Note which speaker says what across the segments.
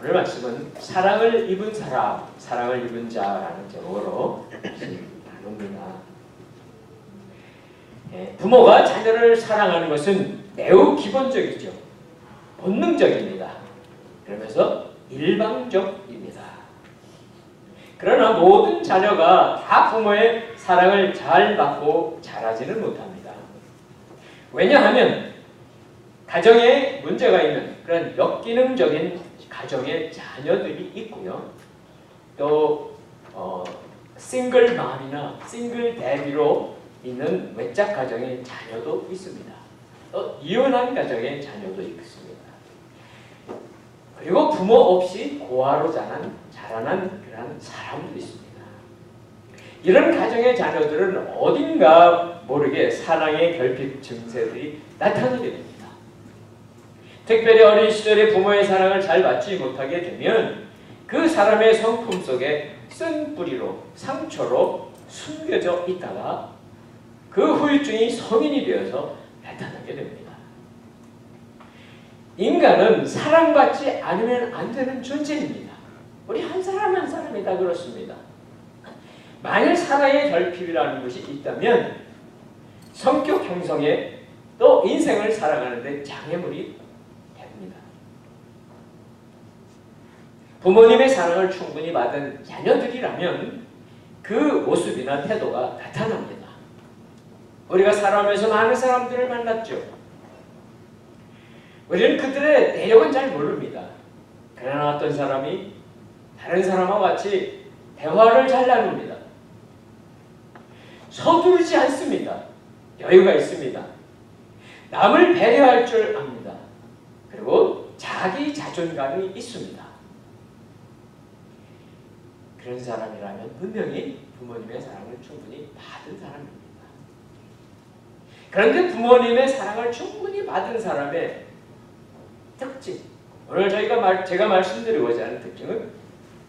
Speaker 1: 오늘 말씀은 사랑을 입은 사람, 사랑을 입은 자라는 제목으로 나눕니다. 부모가 자녀를 사랑하는 것은 매우 기본적이죠. 본능적입니다. 그러면서 일방적입니다. 그러나 모든 자녀가 다 부모의 사랑을 잘 받고 자라지는 못합니다. 왜냐하면 가정에 문제가 있는 그런 역기능적인 가정의 자녀들이 있고요. 또 싱글맘이나 싱글데디로 있는 외짝 가정의 자녀도 있습니다. 또 이혼한 가정의 자녀도 있습니다. 그리고 부모 없이 고아로 자라난 그런 사람도 있습니다. 이런 가정의 자녀들은 어딘가 모르게 사랑의 결핍 증세들이 나타나게 됩니다. 특별히 어린 시절에 부모의 사랑을 잘 받지 못하게 되면 그 사람의 성품 속에 쓴 뿌리로 상처로 숨겨져 있다가 그 후유증이 성인이 되어서 나타나게 됩니다. 인간은 사랑받지 않으면 안 되는 존재입니다. 우리 한 사람 한 사람이 다 그렇습니다. 만일 사랑의 결핍이라는 것이 있다면 성격 형성에 또 인생을 살아가는 데 장애물이 됩니다. 부모님의 사랑을 충분히 받은 자녀들이라면 그 모습이나 태도가 나타납니다. 우리가 살아오면서 많은 사람들을 만났죠. 우리는 그들의 내력은 잘 모릅니다. 그러나 어떤 사람이 다른 사람과 같이 대화를 잘 나눕니다. 서두르지 않습니다. 여유가 있습니다. 남을 배려할 줄 압니다. 그리고 자기 자존감이 있습니다. 그런 사람이라면 분명히 부모님의 사랑을 충분히 받은 사람입니다. 그런데 부모님의 사랑을 충분히 받은 사람의 특징, 오늘 제가 말씀드리고자 하는 특징은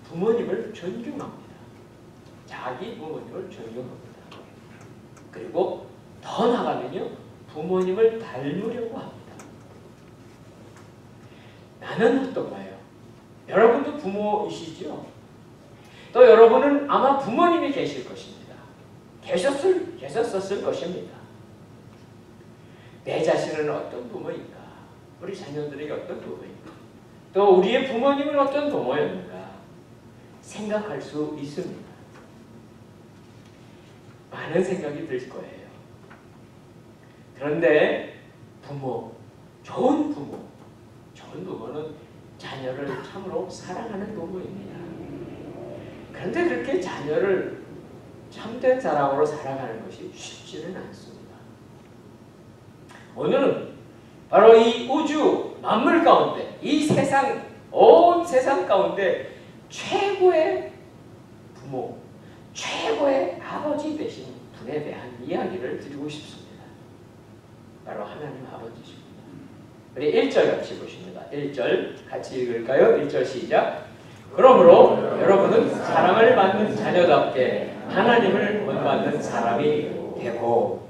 Speaker 1: 부모님을 존경합니다. 자기 부모님을 존경합니다. 그리고 더 나아가면요, 부모님을 닮으려고 합니다. 나는 어떤가요? 여러분도 부모이시죠? 또 여러분은 아마 부모님이 계실 것입니다. 계셨었을 것입니다. 내 자신은 어떤 부모인가? 우리 자녀들에게 어떤 부모인가? 또 우리의 부모님은 어떤 부모였는가? 생각할 수 있습니다. 많은 생각이 들 거예요. 그런데 좋은 부모는 자녀를 참으로 사랑하는 부모입니다. 그런데 그렇게 자녀를 참된 사랑으로 살아가는 것이 쉽지는 않습니다. 오늘은 바로 이 우주 만물 가운데, 이 세상, 온 세상 가운데 최고의 부모, 최고의 아버지 되신 분에 대한 이야기를 드리고 싶습니다. 바로 하나님 아버지십니다. 우리 1절 같이 보십니다. 1절 같이 읽을까요? 1절 시작. 그러므로 여러분은 사랑을 받는 자녀답게 하나님을 본받는 사람이 되고.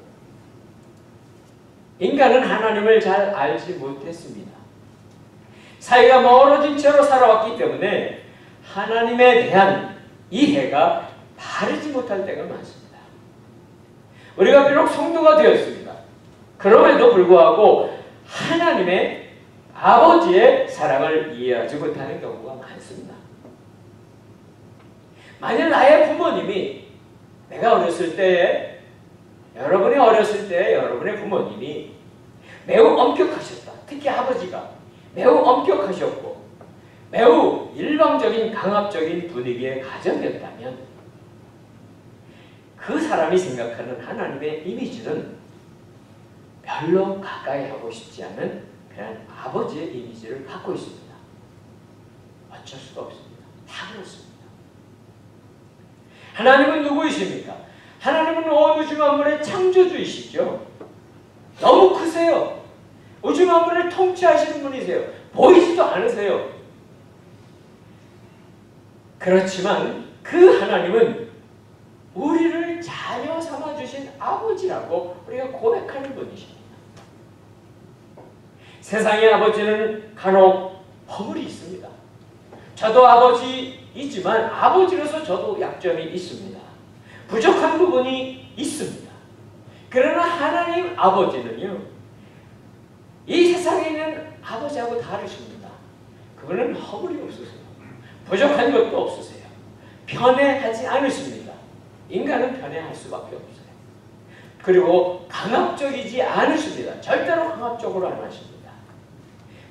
Speaker 1: 인간은 하나님을 잘 알지 못했습니다. 사이가 멀어진 채로 살아왔기 때문에 하나님에 대한 이해가 바르지 못할 때가 많습니다. 우리가 비록 성도가 되었습니다. 그럼에도 불구하고 하나님의 아버지의 사랑을 이해하지 못하는 경우가 많습니다. 만일 나의 부모님이, 내가 어렸을 때에, 여러분이 어렸을 때에 여러분의 부모님이 매우 엄격하셨다. 특히 아버지가 매우 엄격하셨고 매우 일방적인 강압적인 분위기의 가정이었다면 그 사람이 생각하는 하나님의 이미지는 별로 가까이 하고 싶지 않은 그런 아버지의 이미지를 갖고 있습니다. 어쩔 수가 없습니다. 다 그렇습니다. 하나님은 누구이십니까? 하나님은 온 우주 만물의 창조주이시죠. 너무 크세요. 우주 만물을 통치하시는 분이세요. 보이지도 않으세요. 그렇지만 그 하나님은 우리를 자녀 삼아주신 아버지라고 우리가 고백하는 분이십니다. 세상의 아버지는 간혹 허물이 있습니다. 저도 아버지이지만 아버지로서 저도 약점이 있습니다. 부족한 부분이 있습니다. 그러나 하나님 아버지는요, 이 세상에 있는 아버지하고 다르십니다. 그분은 허물이 없으세요. 부족한 것도 없으세요. 편애하지 않으십니다. 인간은 편애할 수밖에 없어요. 그리고 강압적이지 않으십니다. 절대로 강압적으로 안 하십니다.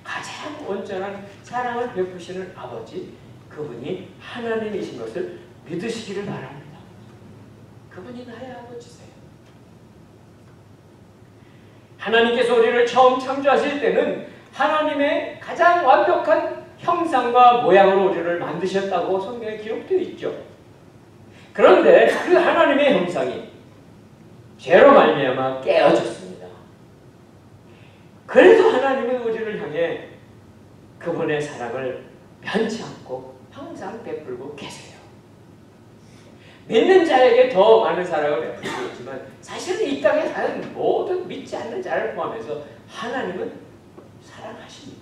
Speaker 1: 가장 온전한 사랑을 베푸시는 아버지, 그분이 하나님이신 것을 믿으시기를 바랍니다. 그분이 나의 아버지세요. 하나님께서 우리를 처음 창조하실 때는 하나님의 가장 완벽한 형상과 모양으로 우리를 만드셨다고 성경에 기록되어 있죠. 그런데 그 하나님의 형상이 죄로 말미암아 깨어졌습니다. 그래도 하나님은 우리를 향해 그분의 사랑을 변치 않고 항상 베풀고 계세요. 믿는 자에게 더 많은 사랑을 베풀고 있지만 사실은 이 땅에 사는 모든 믿지 않는 자를 포함해서 하나님은 사랑하십니다.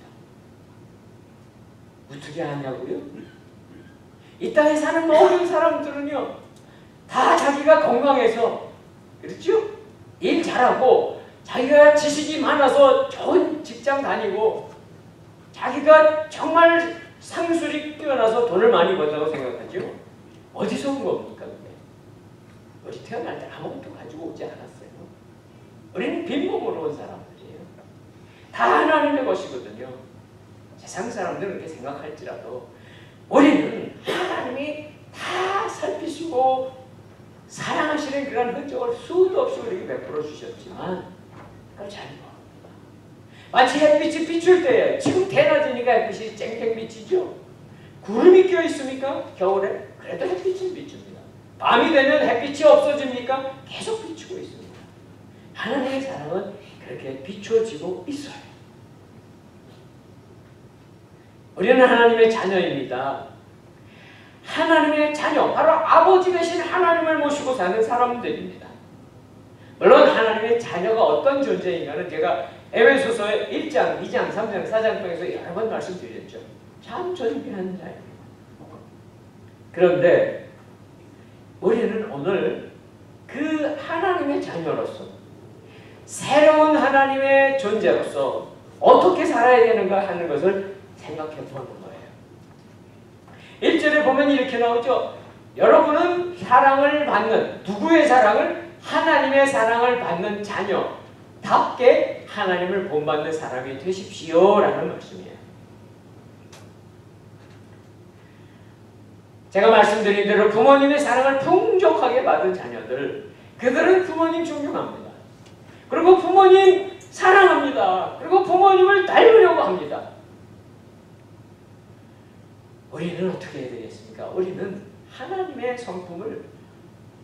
Speaker 1: 어떻게 하냐고요? 이 땅에 사는 모든 사람들은요, 다 자기가 건강해서, 그렇죠? 일 잘하고 자기가 지식이 많아서 좋은 직장 다니고 자기가 정말 상술이 뛰어나서 돈을 많이 번다고 생각하죠? 어디서 온 겁니까? 우리 태어날 때 아무것도 가지고 오지 않았어요. 우리는 빈몸으로 온 사람들이에요. 다 하나님의 것이거든요. 세상 사람들은 그렇게 생각할지라도 우리는 하나님이 다 살피시고 사랑하시는 그런 흔적을 수도 없이 우리에게 베풀어 주셨지만 그걸 잘 모릅니다. 마치 햇빛이 비출 때, 지금 대낮이니까 햇빛이 쨍쨍 비치죠. 구름이 껴 있습니까? 겨울에? 그래도 햇빛은 비춥니다. 밤이 되면 햇빛이 없어집니까? 계속 비추고 있습니다. 하나님의 사랑은 그렇게 비춰지고 있어요. 우리는 하나님의 자녀입니다. 하나님의 자녀, 바로 아버지 되신 하나님을 모시고 사는 사람들입니다. 물론 하나님의 자녀가 어떤 존재인가는 제가 에베소서의 1장, 2장, 3장, 4장 통해서 여러 번 말씀드렸죠. 참 존귀한 자입니다. 그런데 우리는 오늘 그 하나님의 자녀로서 새로운 하나님의 존재로서 어떻게 살아야 되는가 하는 것을 생각해 보는 거예요. 1절에 보면 이렇게 나오죠. 여러분은 사랑을 받는, 누구의 사랑을? 하나님의 사랑을 받는 자녀답게 하나님을 본받는 사람이 되십시오 라는 말씀이에요. 제가 말씀드린 대로 부모님의 사랑을 풍족하게 받은 자녀들, 그들은 부모님 존경합니다. 그리고 부모님 사랑합니다. 그리고 부모님을 닮으려고 합니다. 우리는 어떻게 해야 되겠습니까? 우리는 하나님의 성품을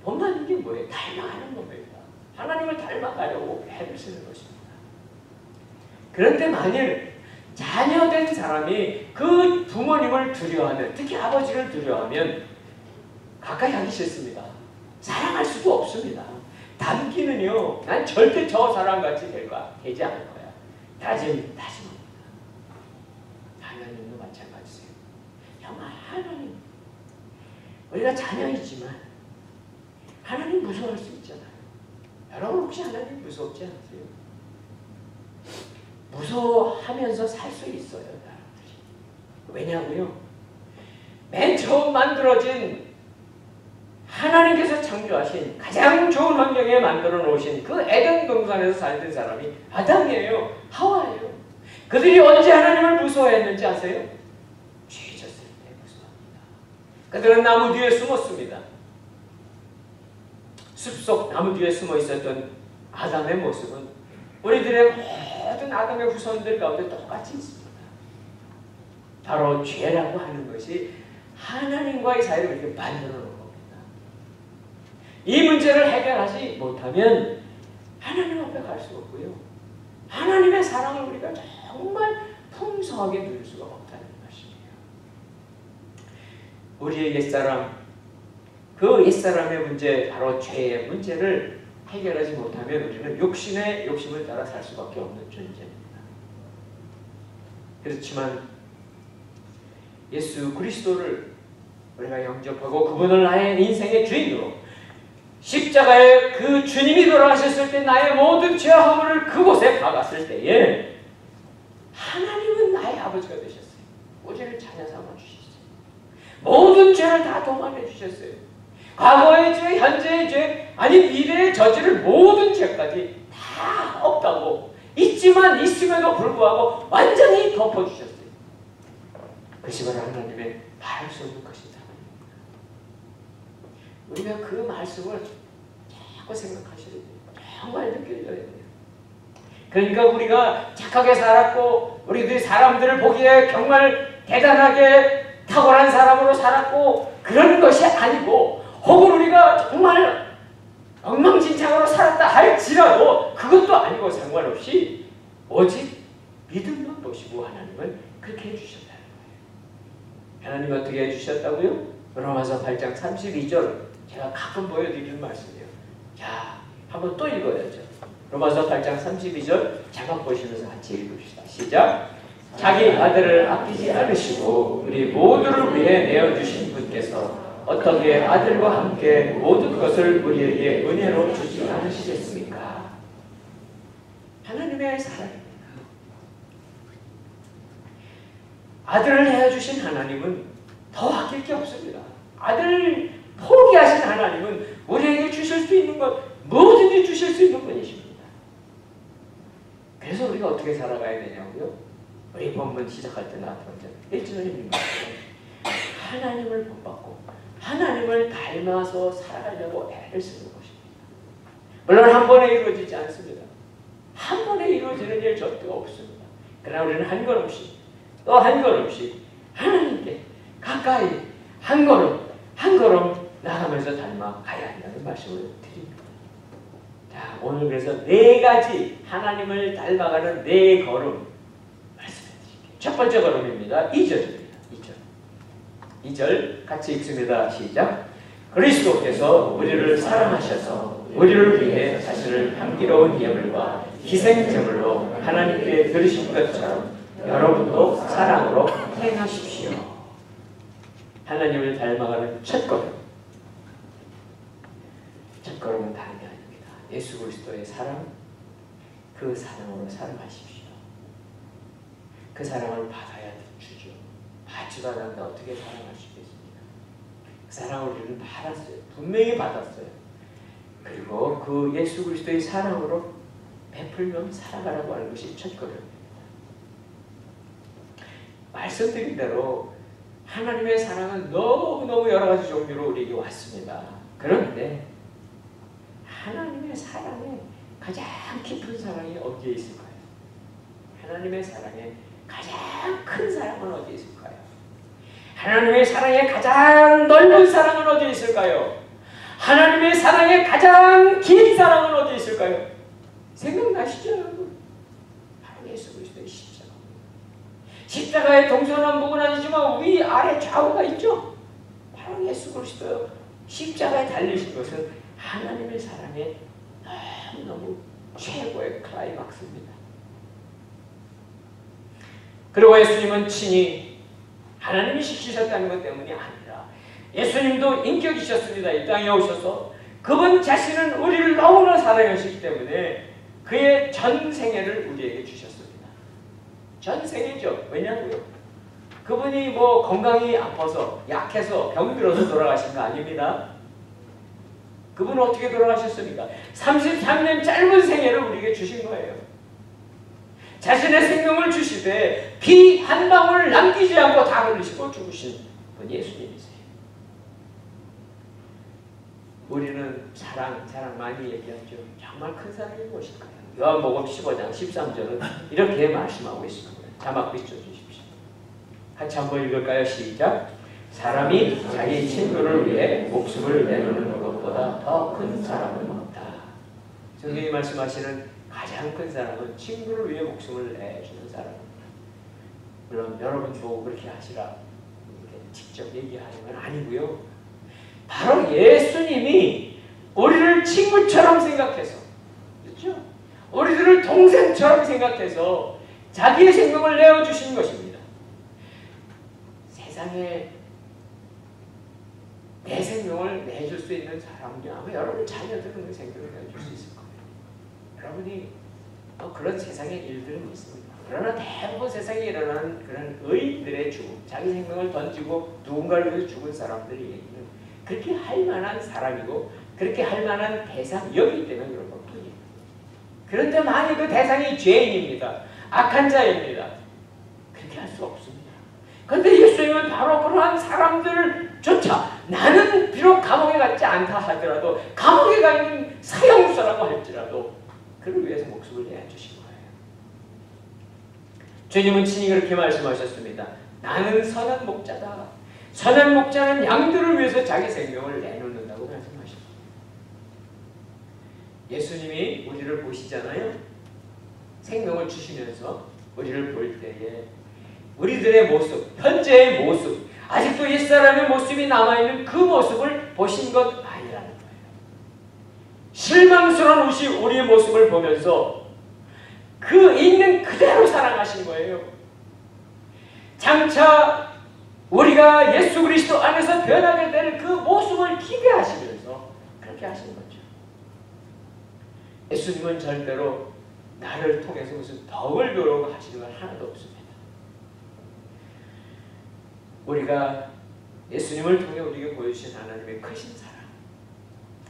Speaker 1: 본받는 게 뭐예요? 닮아가는 겁니다. 하나님을 닮아가려고 애를 쓰는 것입니다. 그런데 만일 자녀된 사람이 그 부모님을 두려워하면, 특히 아버지를 두려워하면 가까이 하기 싫습니다. 사랑할 수도 없습니다. 담기는요, 난 절대 저 사람같이 되지 않을 거야. 다짐입니다. 하나님도 마찬가지세요. 정말 하나님, 우리가 자녀이지만 하나님 무서워할 수 있잖아요. 여러분 혹시 하나님 무섭지 않으세요? 무서워하면서 살 수 있어요, 사람들이. 왜냐고요? 맨 처음 만들어진 하나님께서 창조하신 가장 좋은 환경에 만들어 놓으신 그 에덴 동산에서 살던 사람이 아담이에요. 하와예요. 그들이 언제 하나님을 무서워했는지 아세요? 죄 졌을 때 무서워합니다. 그들은 나무 뒤에 숨었습니다. 숲속 나무 뒤에 숨어 있었던 아담의 모습은 우리들의 모든 아담의 후손들 가운데 똑같이 있습니다. 바로 죄라고 하는 것이 하나님과의 사이를 이렇게 만들어 놓은 겁니다. 이 문제를 해결하지 못하면 하나님 앞에 갈 수 없고요. 하나님의 사랑을 우리가 정말 풍성하게 누릴 수가 없다는 것이에요. 우리의 옛사람, 그 옛사람의 문제, 바로 죄의 문제를 해결하지 못하면 우리는 욕심을 따라 살 수밖에 없는 존재입니다. 그렇지만 예수 그리스도를 우리가 영접하고 그분을 나의 인생의 주인으로, 십자가에 그 주님이 돌아가셨을 때 나의 모든 죄와 허물을 그곳에 박았을 때에 하나님은 나의 아버지가 되셨어요. 우리를 자녀 삼아 주셨어요. 모든 죄를 다 도말해 주셨어요. 과거의 죄, 현재의 죄, 아니 미래의 저지를 모든 죄까지 다 없다고, 있지만 있음에도 불구하고 완전히 덮어주셨어요. 그것이 바로 하나님의 말할 수 없는 것이다. 우리가 그 말씀을 자꾸 생각하셔야 돼요. 정말 느껴져야 돼요. 그러니까 우리가 착하게 살았고, 우리들이 사람들을 보기에 정말 대단하게 탁월한 사람으로 살았고, 그런 것이 아니고, 혹은 우리가 정말 엉망진창으로 살았다 할지라도 그것도 아니고 상관없이 오직 믿음만 보시고 하나님은 그렇게 해주셨다는 거예요. 하나님 어떻게 해주셨다고요? 로마서 8장 32절 제가 가끔 보여드리는 말씀이에요. 자, 한번 또 읽어야죠. 로마서 8장 32절 자막 보시면서 같이 읽읍시다. 시작. 자기 아들을 아끼지 않으시고 우리 모두를 위해 내어주신 분께서 어떻게 아들과 함께 모든 것을 우리에게 은혜로 주지 않으시겠습니까? 하나님의 사랑입니다. 아들을 내어주신 하나님은 더 아낄 게 없습니다. 아들을 포기하신 하나님은 우리에게 주실 수 있는 것 뭐든지 주실 수 있는 분이십니다. 그래서 우리가 어떻게 살아가야 되냐고요? 우리 본문 시작할 때 나왔던 1절입니다. 하나님을 본받고 하나님을 닮아서 살아가려고 애를 쓰는 것입니다. 물론 한 번에 이루어지지 않습니다. 한 번에 이루어지는 일 절대 없습니다. 그러나 우리는 한 걸음씩 또 한 걸음씩 하나님께 가까이 한 걸음 한 걸음 나가면서 닮아가야 한다는 말씀을 드립니다. 자, 오늘 그래서 네 가지 하나님을 닮아가는 네 걸음 말씀해 드릴게요. 첫 번째 걸음입니다. 2절입니다. 2절 같이 읽습니다. 시작. 그리스도께서 우리를 사랑하셔서 우리를 위해 자신을 향기로운 예물과 희생제물로 하나님께 드리신 것처럼 여러분도 사랑으로 행하십시오. 하나님을 닮아가는 첫 걸음. 첫 걸음은 다른 게 아닙니다. 예수 그리스도의 사랑, 그 사랑으로 사랑하십시오. 그 사랑을 받아야 주죠. 받지도 않았는데 어떻게 사랑할 수 있겠습니까? 그 사랑을 우리는 받았어요. 분명히 받았어요. 그리고 그 예수 그리스도의 사랑으로 베풀며 살아가라고 하는 것이 첫 걸음입니다. 말씀드린 대로 하나님의 사랑은 너무너무 여러 가지 종류로 우리에게 왔습니다. 그런데 하나님의 사랑에 가장 깊은 사랑이 어디에 있을까요? 하나님의 사랑에 가장 큰 사랑은 어디에 있을까요? 하나님의 사랑의 가장 넓은 사랑은 어디에 있을까요? 하나님의 사랑의 가장 긴 사랑은 어디에 있을까요? 생각나시죠, 여러분? 바로 예수 그리스도의 십자가. 십자가의 동서남북은 아니지만 위, 아래, 좌우가 있죠? 바로 예수 그리스도 십자가에 달리신 것은 하나님의 사랑의 너무너무 최고의 클라이막스입니다. 그리고 예수님은 친히 하나님이 시키셨다는 것 때문이 아니라 예수님도 인격이셨습니다. 이 땅에 오셔서 그분 자신은 우리를 너무나 사랑하시기 때문에 그의 전 생애를 우리에게 주셨습니다. 전 생애죠. 왜냐고요? 그분이 뭐 건강이 아파서 약해서 병들어서 돌아가신 거 아닙니다. 그분은 어떻게 돌아가셨습니까? 33년 짧은 생애를 우리에게 주신 거예요. 자신의 생명을 주시되 피 한 방울 남기지 않고 다 흘리시고 죽으신 분 예수님이세요. 우리는 사랑 많이 얘기하죠. 정말 큰 사랑이 무엇일까요? 요한복음 15장 13절은 이렇게 말씀하고 있습니다. 자막 비춰주십시오. 같이 한번 읽을까요? 시작. 사람이 자기 친구를 위해 목숨을 내놓는 것보다 더 큰 사랑은 없다. 성경이 말씀하시는 가장 큰 사랑은 친구를 위해 목숨을 내주는 사랑입니다. 물론 여러분 보고 그렇게 하시라 이렇게 직접 얘기하는 건 아니고요. 바로 예수님이 우리를 친구처럼 생각해서, 그렇죠? 우리들을 동생처럼 생각해서 자기의 생명을 내어주신 것입니다. 세상에 내 생명을 내줄 수 있는 사람이 아마 여러분 자녀들은 그 생명을 내줄 수 있을 거예요. 여러분이 그런 세상의 일들은 있습니다. 그러나 대부분 세상에 일어나는 그런 의인들의 죽음, 자기 생명을 던지고 누군가를 위해서 죽은 사람들의 얘기는 그렇게 할 만한 사람이고 그렇게 할 만한 대상이었기 때문에 그런 것뿐이에요. 그런데 만일 그 대상이 죄인입니다. 악한 자입니다. 그렇게 할 수 없습니다. 그런데 예수님은 바로 그러한 사람들조차 나는 비록 감옥에 갔지 않다 하더라도 감옥에 가 있는 사형수라고 할지라도 그를 위해서 목숨을 내어주신 거예요. 주님은 친히 그렇게 말씀하셨습니다. 나는 선한 목자다. 선한 목자는 양들을 위해서 자기 생명을 내놓는다고 말씀하셨습니다. 예수님이 우리를 보시잖아요. 생명을 주시면서 우리를 볼 때에 우리들의 모습, 현재의 모습, 아직도 옛사람의 모습이 남아있는 그 모습을 보신 것 아니라는 거예요. 실망스러운 우리의 모습을 보면서 그 있는 그대로 사랑하신 거예요. 장차 우리가 예수 그리스도 안에서 변하게 되는 그 모습을 기대하시면서 그렇게 하신 거죠. 예수님은 절대로 나를 통해서 무슨 덕을 배우려고 하시는 건 하나도 없습니다. 우리가 예수님을 통해 우리에게 보여주신 하나님의 크신 사랑,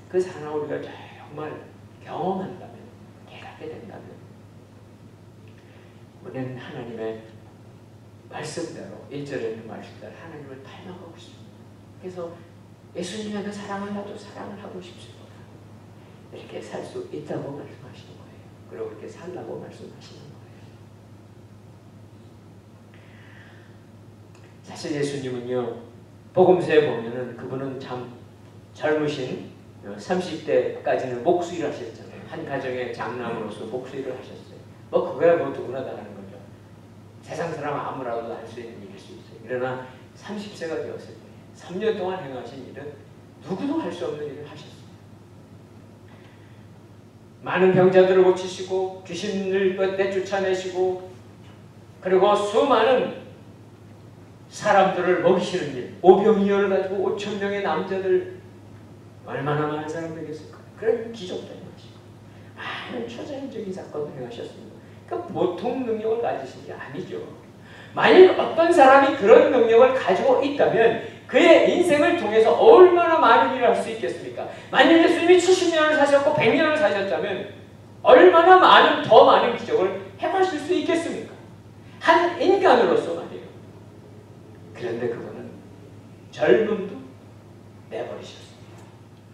Speaker 1: 그 사랑을 우리가 정말 경험한다면, 깨닫게 된다면 우리는 하나님의 말씀대로 1절에 있는 말씀대로 하나님을 닮아가고 싶습니다. 그래서 예수님의 그 사랑을 나도 사랑을 하고 싶습니다. 이렇게 살 수 있다고 말씀하시는 거예요. 그리고 그렇게 살라고 말씀하시는 거예요. 사실 예수님은요, 복음서에 보면은 그분은 참 젊으신 30대까지는 목수일을 하셨잖아요. 한 가정의 장남으로서 목수일을 하셨어요. 그거야 누구나 다 하는 거죠. 세상 사람 아무라도 할 수 있는 일일 수 있어요. 그러나 30세가 되었을 때 3년 동안 행하신 일은 누구도 할 수 없는 일을 하셨어요. 많은 병자들을 고치시고 귀신을 내쫓아내시고 그리고 수많은 사람들을 먹이시는 일, 오병이어를 가지고 5천 명의 남자들 얼마나 많은 사람을 먹였을까요? 그런 기적도 행하시고 많은 초자연적인 사건을 행하셨습니다. 그러니까 보통 능력을 가지신 게 아니죠. 만약 어떤 사람이 그런 능력을 가지고 있다면 그의 인생을 통해서 얼마나 많은 일을 할 수 있겠습니까? 만약 예수님이 70년을 사셨고 100년을 사셨다면 얼마나 더 많은 기적을 행하실 수 있겠습니까? 한 인간으로서 말이에요. 그런데 그분은 젊음도 내버리셨습니다.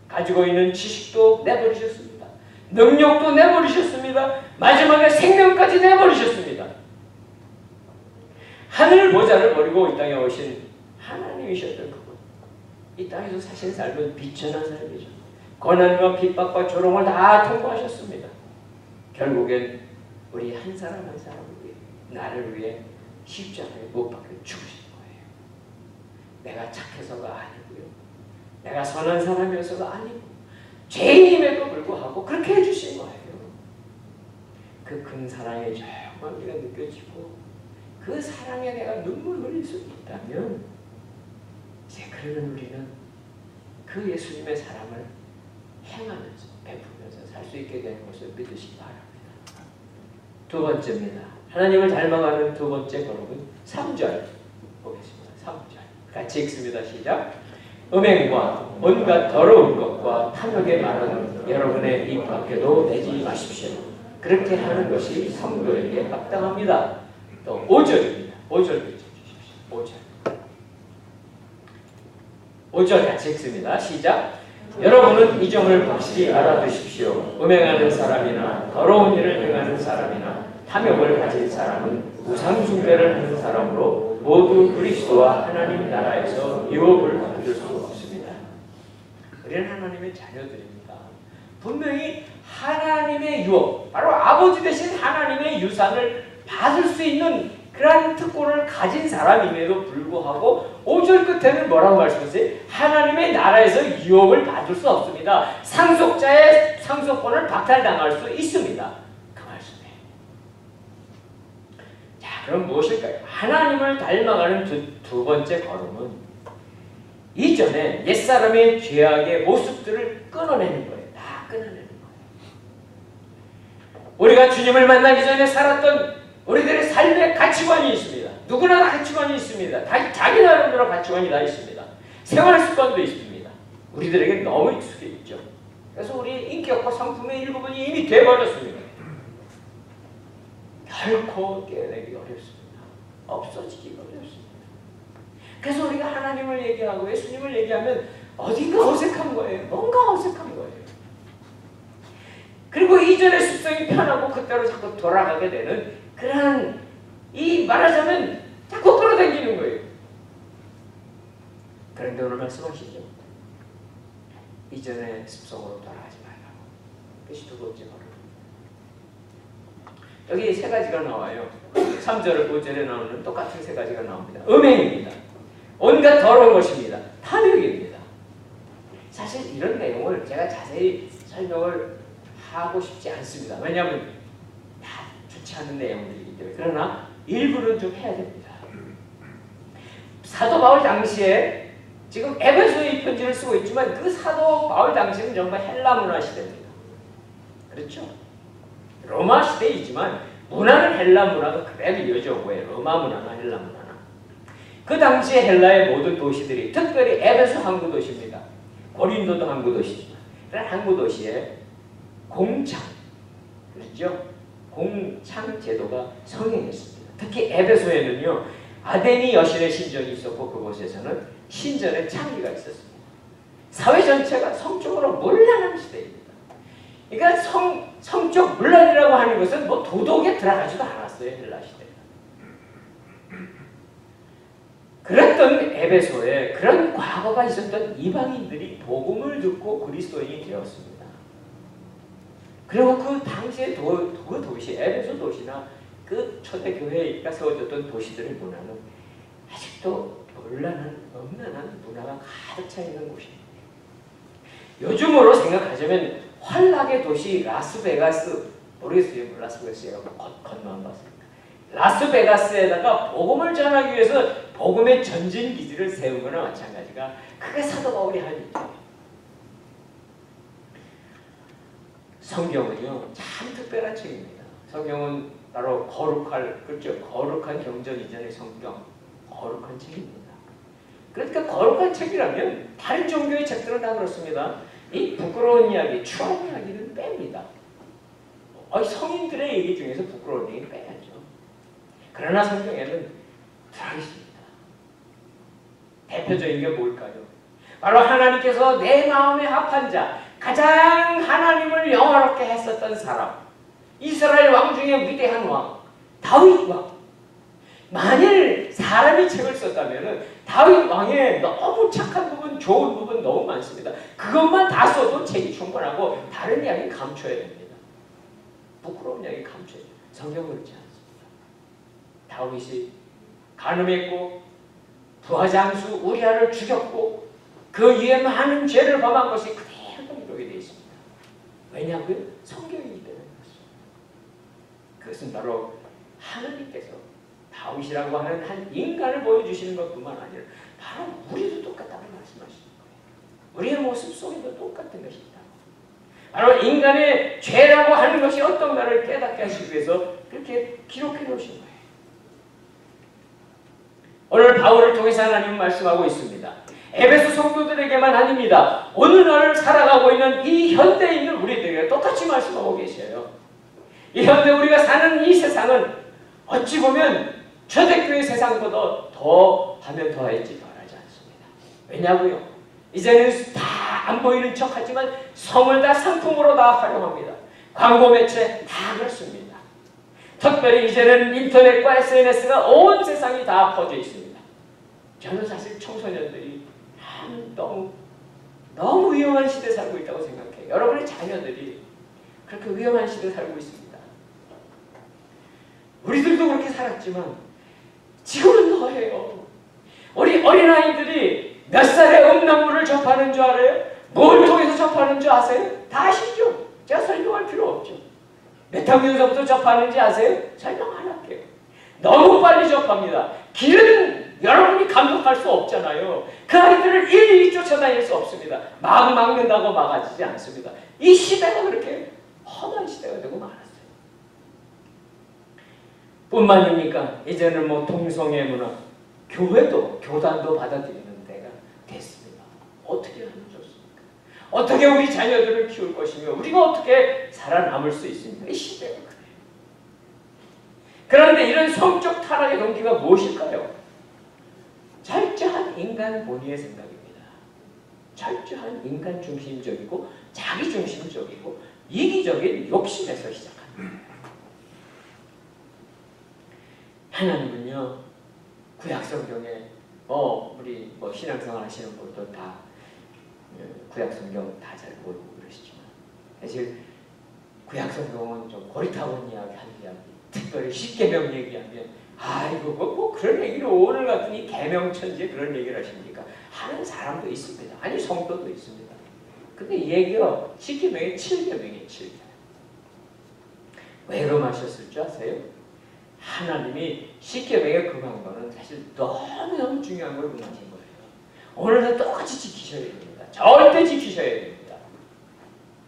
Speaker 1: 가지고 있는 지식도 내버리셨습니다. 능력도 내버리셨습니다. 마지막에 생명까지 내버리셨습니다. 하늘 보좌를 버리고 이 땅에 오신 하나님이셨던 그분. 이 땅에서 사신 삶은 비천한 삶이죠. 고난과 핍박과 조롱을 다 통과하셨습니다. 결국엔 우리 한 사람 한 사람을 위해, 나를 위해 십자가에 못 박혀 죽으신 거예요. 내가 착해서가 아니고요. 내가 선한 사람이어서가 아니고 죄인임에도 불구하고 그렇게 해주신 거예요. 그 큰 사랑의 정말 우리가 느껴지고 그 사랑에 내가 눈물 흘릴 수 있다면 이제 그러면 우리는 그 예수님의 사랑을 행하면서 베푸면서 살 수 있게 되는 것을 믿으시기 바랍니다. 두 번째입니다. 하나님을 닮아가는 두 번째 걸음은 3절 보겠습니다. 3절 같이 읽습니다. 시작. 음행과 온갖 더러운 것과 탐욕의 말은 여러분의 입 밖에도 내지 마십시오. 그렇게 하는 것이 성도에게 합당합니다. 또 5절입니다. 5절 비춰주십시오. 5절 같이 읽습니다. 시작. 여러분은 이 점을 확실히 알아두십시오. 음행하는 사람이나 더러운 일을 행하는 사람이나 탐욕을 가진 사람은 우상 숭배를 하는 사람으로 모두 그리스도와 하나님 나라에서 유업을 받을 수 없습니다. 우리는 하나님의 자녀들입니다. 분명히 하나님의 유업, 바로 아버지 되신 하나님의 유산을 받을 수 있는 그러한 특권을 가진 사람임에도 불구하고 5절 끝에는 뭐라고 말씀하세요? 하나님의 나라에서 유업을 받을 수 없습니다. 상속자의 상속권을 박탈당할 수 있습니다. 그 말씀이에요. 자, 그럼 무엇일까요? 하나님을 닮아가는 두 번째 걸음은 이전에 옛사람의 죄악의 모습들을 끊어내는 거예요. 다 끊어내는 거예요. 우리가 주님을 만나기 전에 살았던 우리들의 삶의 가치관이 있습니다. 누구나 다 가치관이 있습니다. 자기 나름대로 가치관이 다 있습니다. 생활 습관도 있습니다. 우리들에게 너무 익숙해 있죠. 그래서 우리 인격과 성품의 일부분이 이미 돼버렸습니다. 결코 깨어내기 어렵습니다. 없어지기가 어렵습니다. 그래서 우리가 하나님을 얘기하고 예수님을 얘기하면 어딘가 어색한 거예요. 뭔가 어색한 거예요. 그리고 이전의 습성이 편하고 그때로 자꾸 돌아가게 되는 그러한, 이 말하자면 자꾸 끌어당기는 거예요. 그런데 오늘 말씀하시죠. 이전의 습성으로 돌아가지 말라고. 그것이 두 번째 걸음. 여기 세 가지가 나와요. 3절, 5절에 나오는 똑같은 세 가지가 나옵니다. 음행입니다. 온갖 더러운 것입니다. 탐욕입니다. 사실 이런 내용을 제가 자세히 설명을 하고 싶지 않습니다. 왜냐하면 다 좋지 않은 내용들이기 때문에. 그러나 일부는 좀 해야 됩니다. 사도 바울 당시에 지금 에베소의 편지를 쓰고 있지만 그 사도 바울 당시는 정말 헬라 문화 시대입니다. 그렇죠? 로마 시대이지만 문화는 헬라 문화가 그대로 이어져 오고요. 로마 문화나 헬라 문화나. 그 당시에 헬라의 모든 도시들이, 특별히 에베소 항구 도시입니다. 고린도도 항구 도시지만 그런 항구 도시에 공창, 그렇죠? 공창 제도가 성행했습니다. 특히 에베소에는요, 아데니 여신의 신전이 있었고 그곳에서는 신전의 창기가 있었습니다. 사회 전체가 성적으로 문란한 시대입니다. 그러니까 성적 문란이라고 하는 것은 뭐 도덕에 들어가지도 않았어요. 헬라 시대. 그랬던 에베소에 그런 과거가 있었던 이방인들이 복음을 듣고 그리스도인이 되었습니다. 그리고 그 당시의 그 도시, 에베소 도시나 그 초대 교회가 세워졌던 도시들의 문화는 아직도 문란한, 음란한 문화가 가득 차 있는 곳입니다. 요즘으로 생각하자면 환락의 도시 라스베가스, 모르겠어요. 라스베가스에 겉만 봤습니다. 라스베가스에다가 복음을 전하기 위해서 복음의 전진 기지를 세운 거나 마찬가지가 그게 사도 바울이 한 일이에요. 성경은요 참 특별한 책입니다. 성경은 바로 거룩한 경전 이전의 성경, 거룩한 책입니다. 그러니까 거룩한 책이라면 다른 종교의 책들은 다 그렇습니다. 이 부끄러운 이야기, 추억 이야기는 뺍니다. 성인들의 얘기 중에서 부끄러운 얘기 빼야죠. 그러나 성경에는 들어있습니다. 대표적인 게 뭘까요? 바로 하나님께서 내 마음에 합한 자, 가장 하나님을 영화롭게 했었던 사람, 이스라엘 왕 중에 위대한 왕, 다윗 왕. 만일 사람이 책을 썼다면 다윗 왕의 너무 착한 부분, 좋은 부분 너무 많습니다. 그것만 다 써도 책이 충분하고 다른 이야기 감춰야 됩니다. 부끄러운 이야기 감춰야 돼요. 성경은 그렇지 않습니다. 다윗이 간음했고 부하장수 우리아를 죽였고 그 이에 많은 죄를 범한 것이 그대로 기록이 되어 있습니다. 왜냐고요? 성경이기 때문에 그렇습니다. 그것은 바로 하나님께서 다윗이라고 하는 한 인간을 보여주시는 것뿐만 아니라 바로 우리도 똑같다고 말씀하시는 거예요. 우리의 모습 속에도 똑같은 것이 있다. 바로 인간의 죄라고 하는 것이 어떤가를 깨닫게 하시기 위해서 그렇게 기록해 놓으신 거예요. 오늘 바울을 통해서 하나님은 말씀하고 있습니다. 에베소 성도들에게만 아닙니다. 오늘날 살아가고 있는 이 현대에 있는 우리들에게 똑같이 말씀하고 계셔요. 이 현대 우리가 사는 이 세상은 어찌 보면 초대교회 세상보다 더 하면 더할지 덜하지 않습니다. 왜냐고요? 이제는 다 안 보이는 척 하지만 성을 다 상품으로 다 활용합니다. 광고 매체 다 그렇습니다. 특별히 이제는 인터넷과 SNS가 온 세상이 다 퍼져 있습니다. 저는 사실 청소년들이 너무 위험한 시대에 살고 있다고 생각해요. 여러분의 자녀들이 그렇게 위험한 시대에 살고 있습니다. 우리들도 그렇게 살았지만 지금은 더해요. 우리 어린아이들이 몇 살에 음란물을 접하는 줄 알아요? 뭘 통해서 접하는 줄 아세요? 다 아시죠? 제가 설명할 필요 없죠. 몇 학년서부터 접하는지 아세요? 설명 안 할게요. 너무 빨리 접합니다. 길은 여러분이 감독할 수 없잖아요. 그 아이들을 일일이 쫓아다닐 수 없습니다. 막 막는다고 막아지지 않습니다. 이 시대가 그렇게 험한 시대가 되고 말았어요. 뿐만입니까? 이제는 뭐 동성애 문화, 교회도 교단도 받아들이는 때가 됐습니다. 어떻게 하면 좋습니까? 어떻게 우리 자녀들을 키울 것이며 우리가 어떻게 살아남을 수 있습니까? 이 시대가 그래요. 그런데 이런 성적 타락의 동기가 무엇일까요? 철저한 인간 본의의 생각입니다. 철저한 인간 중심적이고 자기 중심적이고 이기적인 욕심에서 시작합니다. 하나님은요, 구약성경에 우리 신앙생활 하시는 분들 다 구약성경 다 잘 모르고 그러시지만 사실 구약성경은 좀 고리타분 이야기 한 이야기, 특별히 십계명 얘기하면 아이고 뭐 그런 얘기를 오늘 같은 이 계명천지에 그런 얘기를 하십니까? 하는 사람도 있습니다. 아니 성도도 있습니다. 근데 이 얘기가 십계명의 7계명이에요. 7계명. 왜 그러하셨을 줄 아세요? 하나님이 십계명에 금한 거는 사실 너무너무 중요한 걸 금하신 거예요. 오늘도 똑같이 지키셔야 됩니다. 절대 지키셔야 됩니다.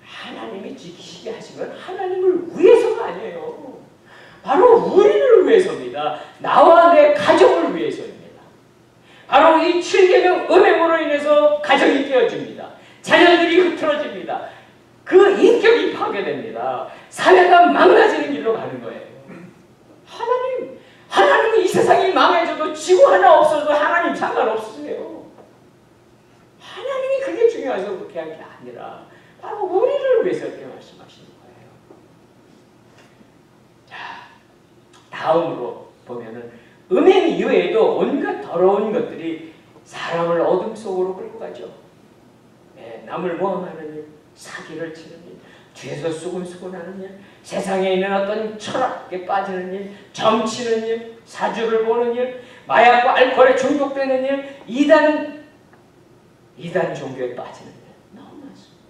Speaker 1: 하나님이 지키시게 하신 건 하나님을 위해서가 아니에요. 바로 우리를 위해서입니다. 나와 내 가정을 위해서입니다. 바로 이 7계명 음행으로 인해서 가정이 깨어집니다. 자녀들이 흐트러집니다. 그 인격이 파괴됩니다. 사회가 망가지는 길로 가는 거예요. 하나님이 이 세상이 망해져도 지구 하나 없어도 하나님 상관없으세요. 하나님이 그게 중요해서 그렇게 한 게 아니라 바로 우리를 위해서 이렇게 말씀하시는 거예요. 자, 다음으로 보면은 음행 이외에도 온갖 더러운 것들이 사람을 어둠 속으로 끌고 가죠. 네, 남을 모함하는 일, 사기를 치는 일, 뒤에서 수군수군하는 일, 세상에 있는 어떤 철학에 빠지는 일, 점치는 일, 사주를 보는 일, 마약과 알코올에 중독되는 일, 이단 종교에 빠지는 일 너무 많습니다.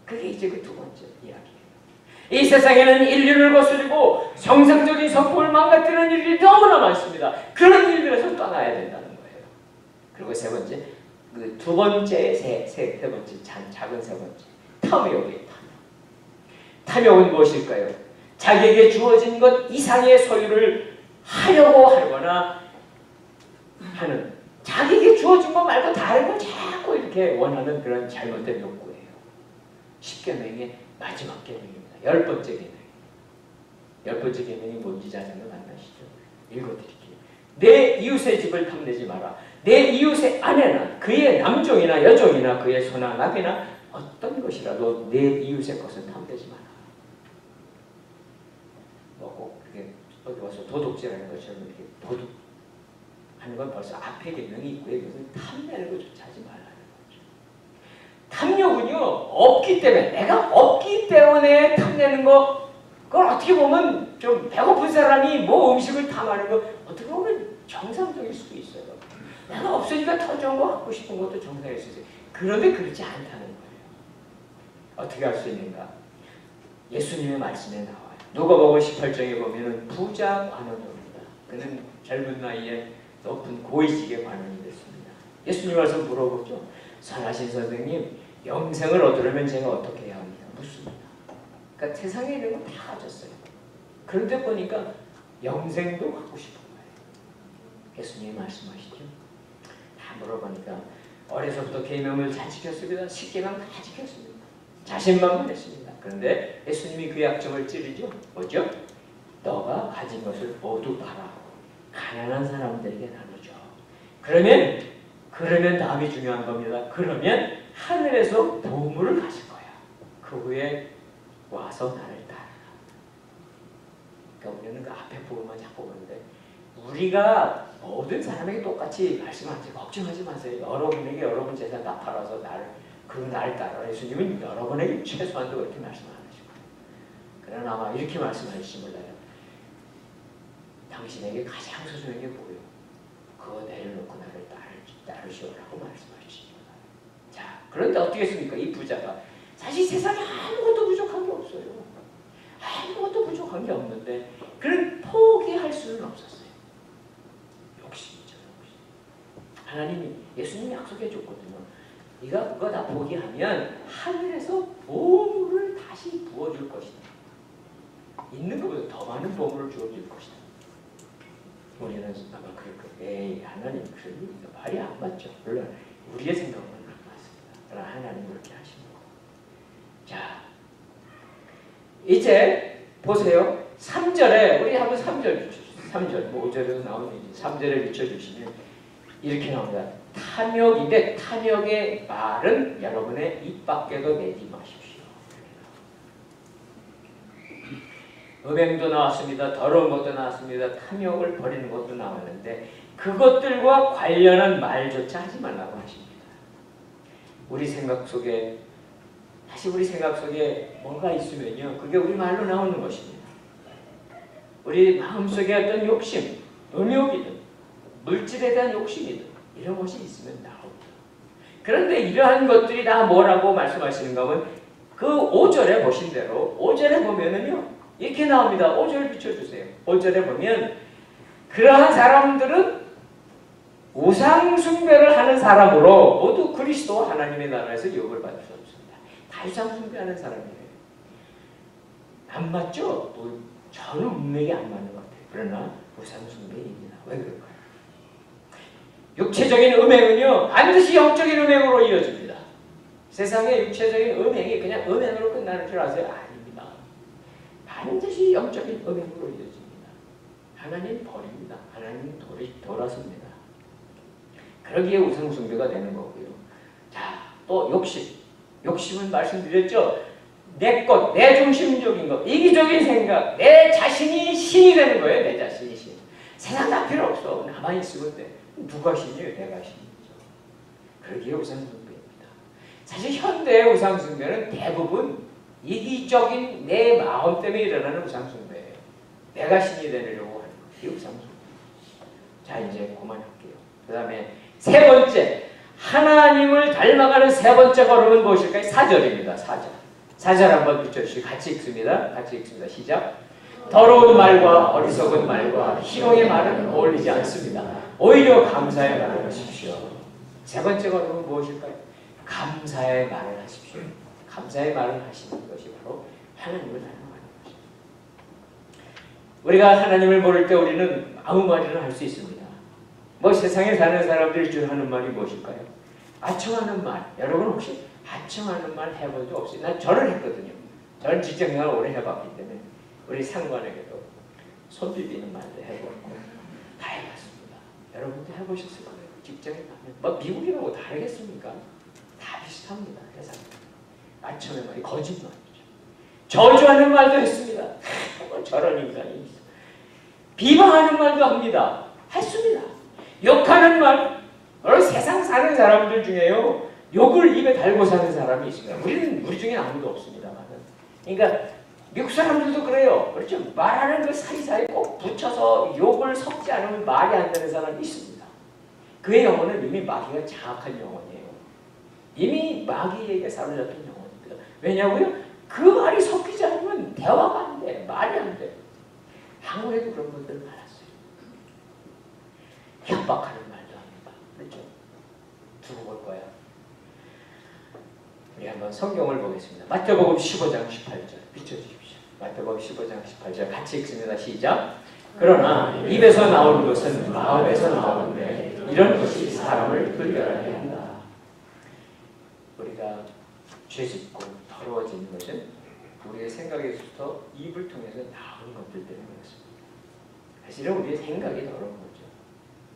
Speaker 1: 그게 이제 그 두 번째 이야기예요. 이 세상에는 인류를 거스르고 정상적인 성품을 망가뜨리는 일이 너무나 많습니다. 그런 일들에서 떠나야 된다는 거예요. 그리고 세 번째, 그 두 번째, 세 번째, 작은 세 번째, 탐욕이에요. 탐욕은 무엇일까요? 자기에게 주어진 것 이상의 소유를 하려고 하거나 하는, 자기에게 주어진 것 말고 다른 걸 자꾸 이렇게 원하는 그런 잘못된 욕구예요. 10계명의 마지막 계명입니다. 10번째 계명. 10번째 계명이 뭔지 잘 생각나시죠? 읽어드릴게요. 내 이웃의 집을 탐내지 마라. 내 이웃의 아내나 그의 남종이나 여종이나 그의 소나 낙이나 어떤 것이라도 내 이웃의 것은 탐내지 마라. 꼭 그게 어디 와서 도둑질하는 것처럼 이렇게 도둑하는 건 벌써 앞에 계명이 있고요. 이것은 탐내는 것조차 하지 말라는 거죠. 탐욕은요, 없기 때문에, 내가 없기 때문에 탐내는 거, 그걸 어떻게 보면 좀 배고픈 사람이 뭐 음식을 탐하는 거 어떻게 보면 정상적일 수도 있어요. 내가 없으니까 더 좋은 거 갖고 싶은 것도 정상일 수 있어요. 그런데 그렇지 않다는 거예요. 어떻게 할 수 있는가? 예수님의 말씀에 나와요. 누가복음 18장에 보면은 부자 관원입니다. 그는 젊은 나이에 높은 고위직의 관원이 됐습니다. 예수님 와서 물어보죠. 선하신 선생님, 영생을 얻으려면 제가 어떻게 해야 합니까? 묻습니다. 그러니까 세상에 있는 건 다 가졌어요. 그런데 보니까 영생도 갖고 싶은 거예요. 예수님이 말씀하시죠. 다 물어보니까 어려서부터 계명을 잘 지켰습니다. 10계명 다 지켰습니다. 자신만만했습니다. 그런데 예수님이 그 약점을 찌르죠. 뭐죠? 너가 가진 것을 모두 팔아 가난한 사람들에게 나누죠. 그러면 다음이 중요한 겁니다. 그러면 하늘에서 보물을 가질 거야. 그 후에 와서 나를 따르라. 그러니까 우리는 그 앞에 부분만 자꾸 보는데, 우리가 모든 사람에게 똑같이 말씀하지, 걱정하지 마세요. 여러분에게 여러분 재산 다 팔아서 나를 따라라. 예수님은 여러분에게 최소한도 그렇게 말씀 안 하시고, 그러나 아마 이렇게 말씀하실지 몰라요. 당신에게 가장 소중한 게 뭐예요? 그거 내려놓고 나를 따르시오라고 말씀하시죠. 자, 그런데 어떻게 했습니까? 이 부자가 사실 세상에 아무것도 부족한 게 없어요. 아무것도 부족한 게 없는데 그런 포기할 수 수는 없었어요. 욕심이죠, 욕심. 하나님이, 예수님이 약속해 줬거든요. 네가 그거 다 포기하면 하늘에서 보물을 다시 부어줄 것이다. 있는 것보다 더 많은 보물을 주어줄 것이다. 우리는 아마 그럴 거예요. 에이, 하나님, 그 말이 안 맞죠. 물론 우리의 생각은 안 맞습니다. 그러나 하나님 그렇게 하신 거고. 자, 이제 보세요. 3절에 우리 한번 3절 비춰주세요. 3절, 뭐 5절에도 나오는지 3절에 비춰주시면 이렇게 나옵니다. 탐욕인데 탐욕의 말은 여러분의 입 밖에도 내지 마십시오. 음행도 나왔습니다. 더러운 것도 나왔습니다. 탐욕을 버리는 것도 나왔는데 그것들과 관련한 말조차 하지 말라고 하십니다. 우리 생각 속에, 다시 우리 생각 속에 뭐가 있으면요, 그게 우리 말로 나오는 것입니다. 우리 마음속에 어떤 욕심, 음욕이든 물질에 대한 욕심이든 이런 것이 있으면 나옵니다. 그런데 이러한 것들이 다 뭐라고 말씀하시는가 하면 그 5절에 보신 대로 5절에 보면은요 이렇게 나옵니다. 5절 비춰주세요. 5절에 보면 그러한 사람들은 우상 숭배를 하는 사람으로 모두 그리스도 하나님의 나라에서 유업을 받을 수 없습니다. 다 우상 숭배하는 사람이에요. 안 맞죠? 뭐 저는 운명이 안 맞는 것 같아요. 그러나 우상 숭배입니다. 왜 그럴까요? 육체적인 음행은요 반드시 영적인 음행으로 이어집니다. 세상의 육체적인 음행이 그냥 음행으로 끝나는 줄 아세요? 아닙니다. 반드시 영적인 음행으로 이어집니다. 하나님 버립니다. 하나님 돌아섭니다. 그러기에 우상숭배가 되는 거고요. 자, 또 욕심. 욕심은 말씀드렸죠. 내 것, 내 중심적인 것, 이기적인 생각, 내 자신이 신이 되는 거예요. 내 자신이 신. 세상 다 필요 없어. 나만 있으면 돼. 누가 신이에요? 내가 신이죠. 그러기에 우상숭배입니다. 사실 현대의 우상숭배는 대부분 이기적인 내 마음 때문에 일어나는 우상숭배예요. 내가 신이 되려고 하는 것이 우상숭배. 자, 이제 그만할게요. 그 다음에 세 번째, 하나님을 닮아가는 세 번째 걸음은 무엇일까요? 4절입니다. 4절. 4절 한번 비춰주시고 같이 읽습니다. 같이 읽습니다. 시작. 더러운 말과 어리석은 말과 희롱의 말은 어울리지 않습니다. 오히려 감사의 말을 하십시오. 세 번째 걸음은 무엇일까요? 감사의 말을 하십시오. 감사의 말을 하시는 것이 바로 하나님을 닮아가는 것입니다. 우리가 하나님을 모를 때 우리는 아무 말이나 할 수 있습니다. 뭐 세상에 사는 사람들이 줄 하는 말이 무엇일까요? 아청하는 말. 여러분 혹시 아청하는 말 해본 적 없어요? 저는 했거든요. 저는 직장생활을 오래 해봤기 때문에 우리 상관에게도 손 비비는 말도 해봤고 다 해봤습니다. 여러분도 해보셨을 거예요. 직장에 가면 뭐 미국이라고 다르겠습니까? 다 비슷합니다. 세상. 아청의 말이 거짓말이죠. 저주하는 말도 했습니다. 저런 인간이 있어. 비방하는 말도 합니다. 했습니다. 욕하는 말, 세상 사는 사람들 중에요 욕을 입에 달고 사는 사람이 있습니다. 우리 중에 아무도 없습니다만. 그러니까 미국 사람들도 그래요. 그렇죠? 말하는 그 사이사이 꼭 붙여서 욕을 섞지 않으면 말이 안 되는 사람이 있습니다. 그의 영혼은 이미 마귀가 장악한 영혼이에요. 이미 마귀에게 사로잡힌 영혼입니다. 왜냐고요? 그 말이 섞이지 않으면 대화가 안 돼. 말이 안 돼. 한국에도 그런 분들 많았어요. 협박하는 말도 합니다. 그렇죠? 두고 볼 거야. 우리 한번 성경을 보겠습니다. 마태복음 15장 18절 비춰주십시오. 마태복음 15장 18절 같이 읽습니다. 시작. 그러나 입에서 나오는 것은 마음에서 나오는데 이런 것이 사람을 분별하게 한다. 우리가 죄짓고 더러워지는 것은 우리의 생각에서부터 입을 통해서 나오는 것들 때문에 그렇습니다. 사실은 우리의 생각이 더러운 거죠.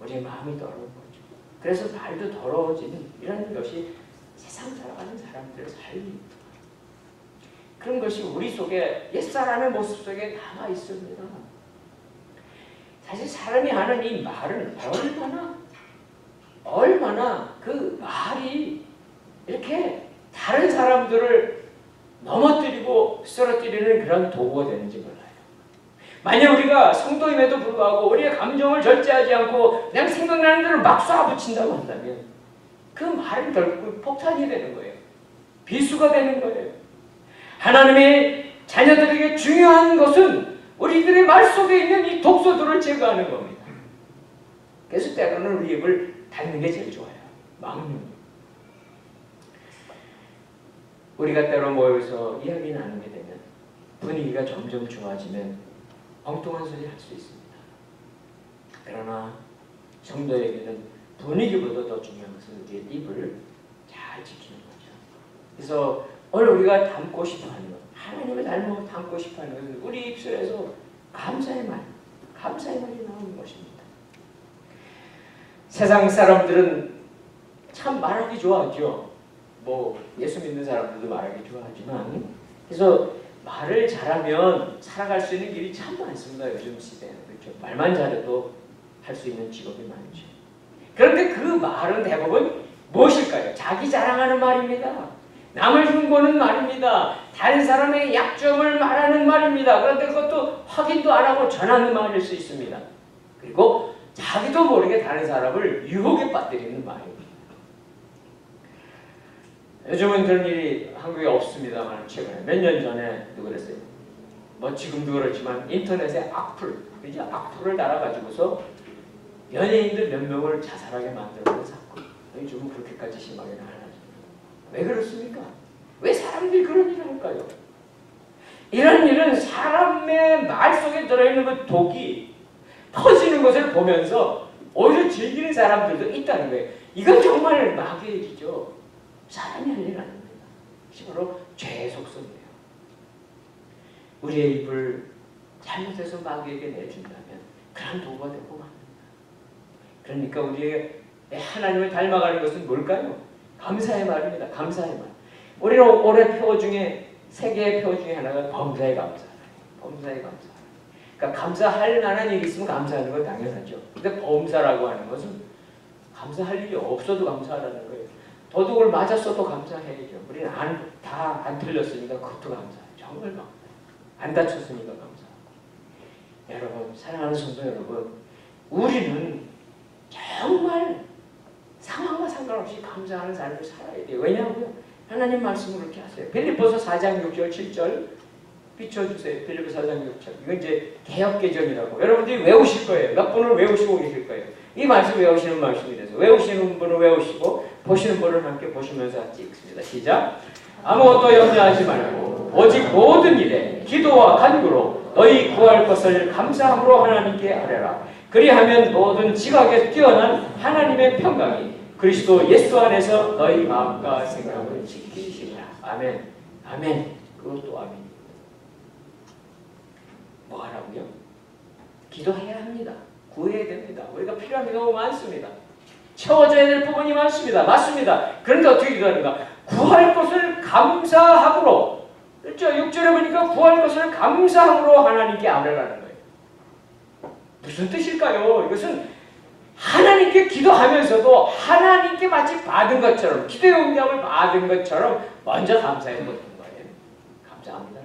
Speaker 1: 우리의 마음이 더러운 거죠. 그래서 말도 더러워지는 이런 것이 세상 살아가는 사람들의 삶입니다. 그런 것이 우리 속에 옛사람의 모습 속에 남아 있습니다. 사실 사람이 하는 이 말은 얼마나 그 말이 이렇게 다른 사람들을 넘어뜨리고 쓰러뜨리는 그런 도구가 되는지 몰라요. 만약 우리가 성도임에도 불구하고 우리의 감정을 절제하지 않고 그냥 생각나는 대로 막 쏴붙인다고 한다면 그 말은 결국 폭탄이 되는 거예요. 비수가 되는 거예요. 하나님의 자녀들에게 중요한 것은 우리들의 말 속에 있는 이 독소들을 제거하는 겁니다. 그래서 때로는 우리 입을 닫는 게 제일 좋아요. 막는. 우리가 때로 모여서 이야기 나누게 되면 분위기가 점점 좋아지면 엉뚱한 소리 할 수 있습니다. 그러나 성도에게는 분위기보다 더 중요한 것은 우리의 입을 잘 지키는 거죠. 그래서 오늘 우리가 담고 싶어하는 것, 하나님을 담고 싶어하는 것은 우리 입술에서 감사의 말이 나오는 것입니다. 세상 사람들은 참 말하기 좋아하죠. 예수 믿는 사람들도 말하기 좋아하지만, 그래서 말을 잘하면 살아갈 수 있는 길이 참 많습니다. 요즘 시대는. 그렇죠? 말만 잘해도 할 수 있는 직업이 많죠. 그런데 그 말은 대부분 무엇일까요? 자기 자랑하는 말입니다. 남을 흉보는 말입니다. 다른 사람의 약점을 말하는 말입니다. 그런데 그것도 확인도 안 하고 전하는 말일 수 있습니다. 그리고 자기도 모르게 다른 사람을 유혹에 빠뜨리는 말입니다. 요즘은 그런 일이 한국에 없습니다만 최근에 몇 년 전에 누구 그랬어요? 지금도 그렇지만 인터넷에 악플을 달아가지고서 연예인들 몇 명을 자살하게 만들어서 사건. 요즘은 그렇게까지 심하게는 안 하죠. 왜 그렇습니까? 왜 사람들이 그런 일을 할까요? 이런 일은 사람의 말 속에 들어있는 그 독이 퍼지는 것을 보면서 오히려 즐기는 사람들도 있다는 거예요. 이건 정말 마귀의 일이죠. 사람이 할 일 아닙니다. 이것이 바로 죄의 속성이에요. 우리의 입을 잘못해서 마귀에게 내준다면 그런 도구가 되고 맙니다. 그러니까 우리의 하나님을 닮아가는 것은 뭘까요? 감사의 말입니다. 감사의 말. 우리는 올해 표 중에 세 개의 표 중에 하나가 범사의 감사. 범사의 감사. 그러니까 감사할 만한 일이 있으면 감사하는 건 당연하죠. 근데 범사라고 하는 것은 감사할 일이 없어도 감사하라는 거예요. 도둑을 맞았어도 감사해야죠. 우리는 다 안 틀렸으니까 그것도 감사해요. 정말 감사해요. 안 다쳤으니까 감사하고. 여러분, 사랑하는 성도 여러분, 우리는 정말 상황과 상관없이 감사하는 삶을 살아야 돼요. 왜냐하면 하나님 말씀을 그렇게 하세요. 빌립보서 4장 6절 7절 비춰주세요. 빌립보 4장 6절. 이건 이제 개혁개정이라고 여러분들이 외우실 거예요. 몇 분을 외우시고 계실 거예요. 이 말씀 외우시는 말씀이 돼서 외우시는 분은 외우시고 보시는 분은 함께 보시면서 찍습니다. 시작. 아무것도 염려하지 말고 오직 모든 일에 기도와 간구로 너희 구할 것을 감사함으로 하나님께 아뢰라. 그리하면 모든 지각에 뛰어난 하나님의 평강이 그리스도 예수 안에서 너희 마음과 생각을 지키시리라. 아멘. 아멘. 그것도 아멘. 뭐 하라고요? 기도해야 합니다. 구해야 됩니다. 우리가 필요한 게 너무 많습니다. 채워져야 될 부분이 많습니다. 맞습니다. 그런데 어떻게 기도하는가? 구할 것을 감사함으로. 그렇죠? 6절에 보니까 구할 것을 감사함으로 하나님께 아뢰라는 거예요. 무슨 뜻일까요? 이것은 하나님께 기도하면서도 하나님께 마치 받은 것처럼 기도의 응답을 받은 것처럼 먼저 감사해 보는 거예요. 감사합니다.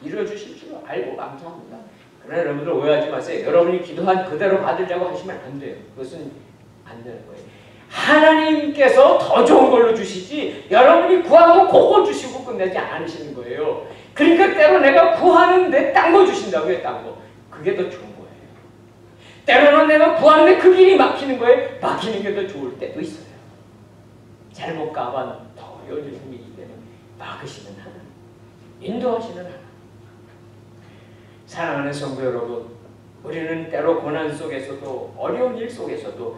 Speaker 1: 이루어주실 줄 알고 감사합니다. 그러나 여러분들 오해하지 마세요. 여러분이 기도한 그대로 받으려고 하시면 안 돼요. 그것은 안 되는 거예요. 하나님께서 더 좋은 걸로 주시지 여러분이 구하고 그거 주시고 끝내지 않으시는 거예요. 그러니까 때로 내가 구하는데 딴 거 주신다고요. 딴 거. 그게 더 좋은 거예요. 때로는 내가 구하는데 그 길이 막히는 거예요. 막히는 게 더 좋을 때도 있어요. 잘못 가면 더 열리는 일이기 때문에 막으시는 하나님, 인도하시는 하나님. 사랑하는 성도 여러분, 우리는 때로 고난 속에서도 어려운 일 속에서도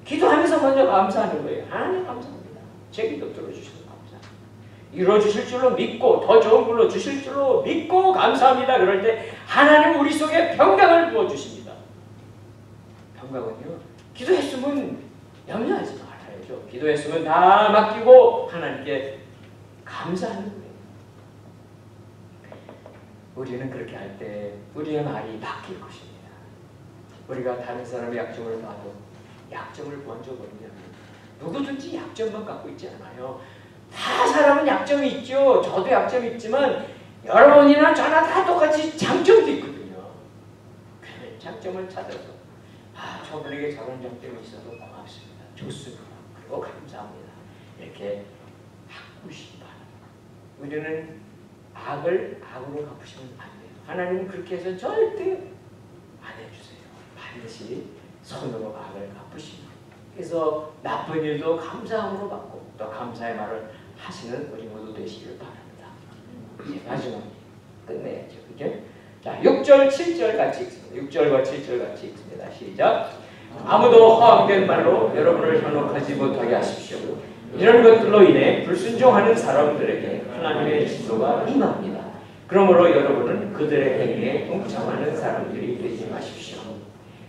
Speaker 1: 기도하면서 먼저 감사하는 거예요. 하나님 감사합니다. 제 기도 들어주셔서 감사합니다. 이루어주실 줄로 믿고 더 좋은 걸로 주실 줄로 믿고 감사합니다. 그럴 때 하나님 우리 속에 평강을 부어주십니다. 평강은요, 기도했으면 염려하지 말아야죠. 기도했으면 다 맡기고 하나님께 감사하는 거예요. 우리는 그렇게 할 때 우리의 말이 바뀔 것입니다. 우리가 다른 사람의 약점을 봐도 약점을 먼저 보느냐면 누구든지 약점만 갖고 있지 않아요. 다 사람은 약점이 있죠. 저도 약점이 있지만 여러분이나 저나 다 똑같이 장점도 있거든요. 그러면 장점을 찾아서 저분에게 저런 장점이 있어서 고맙습니다. 좋습니다. 그리고 감사합니다. 이렇게 바꾸시기 바랍니다. 우리는 악을 악으로 갚으시면 안 돼요. 하나님은 그렇게 해서 절대 안 해주세요. 반드시 손으로 악을 갚으시고, 그래서 나쁜 일도 감사함으로 받고 또 감사의 말을 하시는 우리 모두 되시기를 바랍니다. 네, 마지막 끝내야죠. 그죠? 자, 6절, 7절 같이 읽습니다. 6절과 7절 같이 읽습니다. 시작. 아무도 허황된 말로 여러분을 현혹하지 못하게 하십시오. 이런 것들로 인해 불순종하는 사람들에게 하나님의 진노가 임합니다. 그러므로 여러분은 그들의 행위에 동참하는 사람들이 되지 마십시오.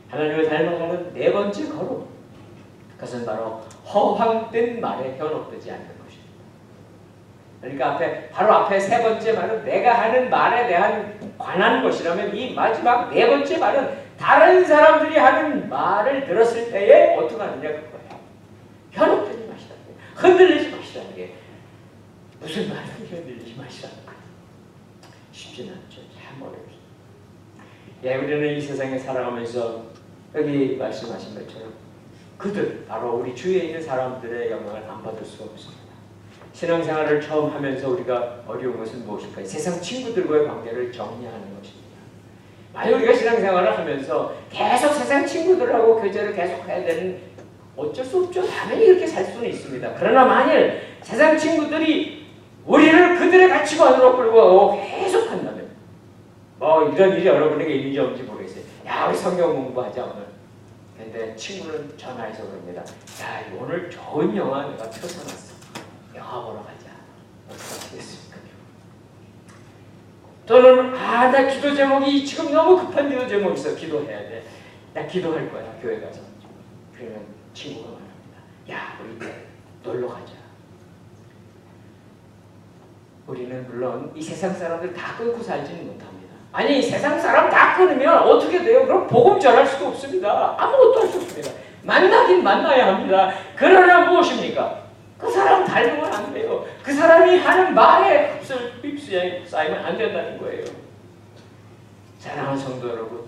Speaker 1: 하나님을 닮아가는 네 번째 걸음, 그것은 바로 허황된 말에 현혹되지 않는 것입니다. 그러니까 바로 앞에 세 번째 말은 내가 하는 말에 대한 관한 것이라면, 이 마지막 네 번째 말은 다른 사람들이 하는 말을 들었을 때에 어떻게 하느냐 그거예요. 현혹되지 마시라는 게, 흔들리지 마시라는 게, 무슨 말을 흔들리지 마시라는 거예요. 쉽지는 않죠. 참 어렵습니다. 예, 우리는 이 세상에 살아가면서 여기 말씀하신 것처럼 그들, 바로 우리 주위에 있는 사람들의 영향을 안 받을 수가 없습니다. 신앙생활을 처음 하면서 우리가 어려운 것은 무엇일까요? 세상 친구들과의 관계를 정리하는 것입니다. 만약 우리가 신앙생활을 하면서 계속 세상 친구들하고 교제를 계속 해야 되는, 어쩔 수 없죠. 당연히 이렇게 살 수는 있습니다. 그러나 만일 세상 친구들이 우리를 그들의 가치관으로 끌고 계속 한다면, 이런 일이 여러분에게 있는지 없는지 모르겠어요. 야, 우리 성경 공부하자 오늘. 근데 친구는 전화해서 그럽니다. 야, 오늘 좋은 영화 내가 펴서놨어. 영화 보러 가자. 어떻게 하시겠습니까? 저는 나 기도 제목이 지금 너무 급한 기도 제목이 있어. 기도해야 돼. 나 기도할 거야. 교회 가서. 그러면 친구가 말합니다. 야, 우리 놀러 가자. 우리는 물론 이 세상 사람들 다 끊고 살지는 못합니다. 아니, 세상 사람 다 끊으면 어떻게 돼요? 그럼 복음 전할 수도 없습니다. 아무것도 할 수 없습니다. 만나긴 만나야 합니다. 그러나 무엇입니까? 그 사람 닮으면 안 돼요. 그 사람이 하는 말에 휩쓰여 쌓이면 안 된다는 거예요. 사랑하는 성도 여러분,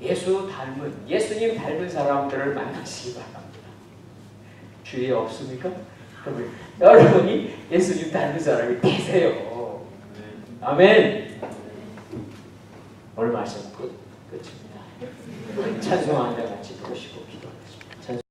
Speaker 1: 예수님 닮은 사람들을 만나시기 바랍니다. 주위에 없습니까? 그러면 여러분이 예수님 닮은 사람이 되세요. 아멘. 오늘 말씀 끝입니다. 찬송하는 데 같이 부르시고 기도하겠습니다.